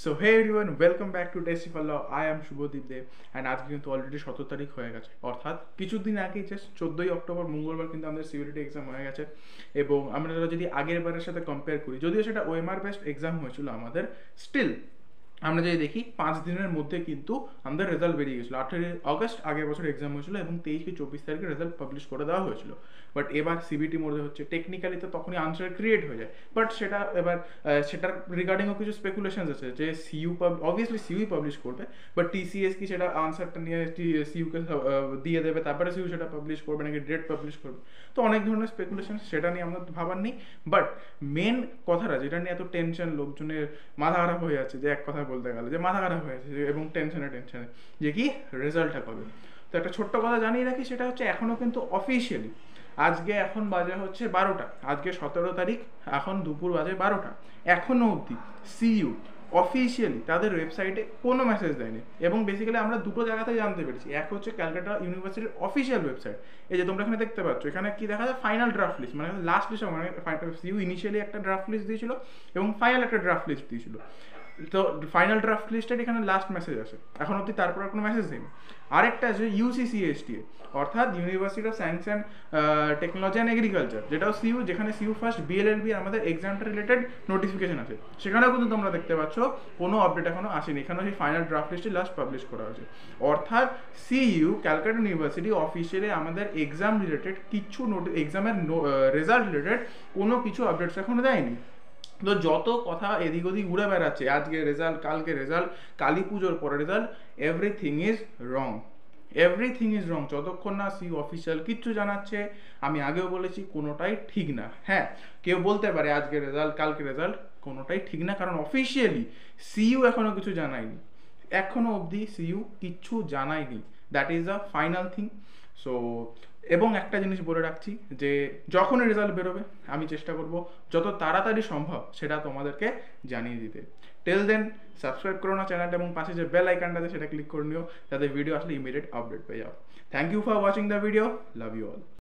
So hey everyone, welcome back to testiful law. I am Shubhadeep Deb and আজকে কিন্তু already 17 তারিখ হয়ে গেছে, অর্থাৎ কিছুদিন আগেই জাস্ট 14ই অক্টোবর মঙ্গলবার কিন্তু আমাদের সিভিলিটি এক্সাম হয়ে গেছে। এবং আমরা যদি আগের বারের সাথে কম্পেয়ার করি, যদিও সেটা ওএমআর বেস্ট এক্সাম হয়েছিল আমাদের, স্টিল আমরা যদি দেখি 5 দিনের মধ্যে কিন্তু আমাদের রেজাল্ট বেরিয়ে গেছিলো। 18 আগস্ট আগের বছর এক্সাম হয়েছিল এবং 23 কি 24 তারিখে রেজাল্ট পাবলিশ করে দেওয়া হয়েছিল। বাট এবার সিবিটি মধ্যে হচ্ছে, টেকনিক্যালি তো তখনই আনসার ক্রিয়েট হয়ে যায়, বাট সেটা এবার সেটার রিগার্ডিংও কিছু স্পেকুলেশনস আছে যে সিইউ অবভিয়াসলি সিইউ পাবলিশ করবে, বাট টিসিএস কি সেটা আনসারটা নিয়ে সিইউকে দিয়ে দেবে, তারপরে সিইউ সেটা পাবলিশ করবে নাকি ডেট পাবলিশ করবে। তো অনেক ধরনের স্পেকুলেশন, সেটা নিয়ে আমরা ভাবার নেই। বাট মেন কথাটা যেটা নিয়ে এত টেনশন, লোকজনের মাথা খারাপ হয়ে যাচ্ছে, যে এক কথা বলতে গেলে যে মাথা খারাপ হয়ে যাচ্ছে এবং টেনশনে যে কি রেজাল্টটা কবে। তো একটা ছোট্ট কথা জানিয়ে রাখি, সেটা হচ্ছে এখনো কিন্তু অফিসিয়ালি আজকে এখন বাজে হচ্ছে 12টা, আজকে 17 তারিখ, এখন দুপুর বাজে 12টা, এখনো অবধি সিইউ অফিসিয়ালি তাদের ওয়েবসাইটে কোনো মেসেজ দেয়নি। এবং বেসিক্যালি আমরা দুটো জায়গাতে জানতে পেরেছি। এক হচ্ছে ক্যালকাটা ইউনিভার্সিটির অফিসিয়াল ওয়েবসাইট, এই যে তোমরা এখানে দেখতে পাচ্ছ, এখানে কি দেখা যায়, ফাইনাল ড্রাফট লিস্ট, মানে লাস্ট লিস্ট, মানে সিইউ ইনিশিয়ালি একটা ড্রাফট লিস্ট দিয়েছিল এবং ফাইনাল একটা ড্রাফট লিস্ট দিয়েছিল। তো ফাইনাল ড্রাফট লিস্টের এখানে লাস্ট মেসেজ আছে, এখন অবধি তারপর কোনো মেসেজ নেই। আরেকটা আছে ইউসিসিএসটিএ, অর্থাৎ university of science and technology and agriculture, যেটাও সিইউ, যেখানে সিইউ ফার্স্ট বিএলএলবি আমাদের এক্সামটা রিলেটেড নোটিফিকেশন আছে, সেখানেও কিন্তু তোমরা দেখতে পাচ্ছ কোনো আপডেট এখনো আসেনি। এখানেও সেই ফাইনাল ড্রাফট লিস্টে লাস্ট পাবলিশ করা হয়েছে। অর্থাৎ সিইউ ক্যালকাটা ইউনিভার্সিটি অফিসিয়ালি আমাদের এক্সাম রিলেটেড কিছু এক্সামের রেজাল্ট রিলেটেড কোনো কিছু আপডেটস এখনো দেয়নি। তো যত কথা এদিক ওদিক উড়ে বেড়াচ্ছে, আজকে রেজাল্ট, কালকে রেজাল্ট, কালী পুজোর পরে result, everything is wrong, everything is wrong. যতক্ষণ না সিইউ অফিসিয়াল কিচ্ছু জানাচ্ছে, আমি আগেও বলেছি, কোনোটাই ঠিক না। হ্যাঁ, কেউ বলতে পারে আজকে রেজাল্ট, কালকে রেজাল্ট, কোনোটাই ঠিক না, কারণ অফিসিয়ালি সিইউ এখনো কিছু জানায়নি, এখনো অবধি সিইউ কিচ্ছু জানায়নি। That is a final thing. So এবং একটা জিনিস বলে রাখছি, যে যখনই রেজাল্ট বেরোবে আমি চেষ্টা করব যত তাড়াতাড়ি সম্ভব সেটা তোমাদেরকে জানিয়ে দিতে। টেল দেন সাবস্ক্রাইব করো না চ্যানেলটা, এবং পাশে যে বেল আইকনটা আছে সেটা ক্লিক করে নিও, যাতে ভিডিও আসলে ইমিডিয়েট আপডেট পেয়ে যাও। Thank you for watching the video, love you all.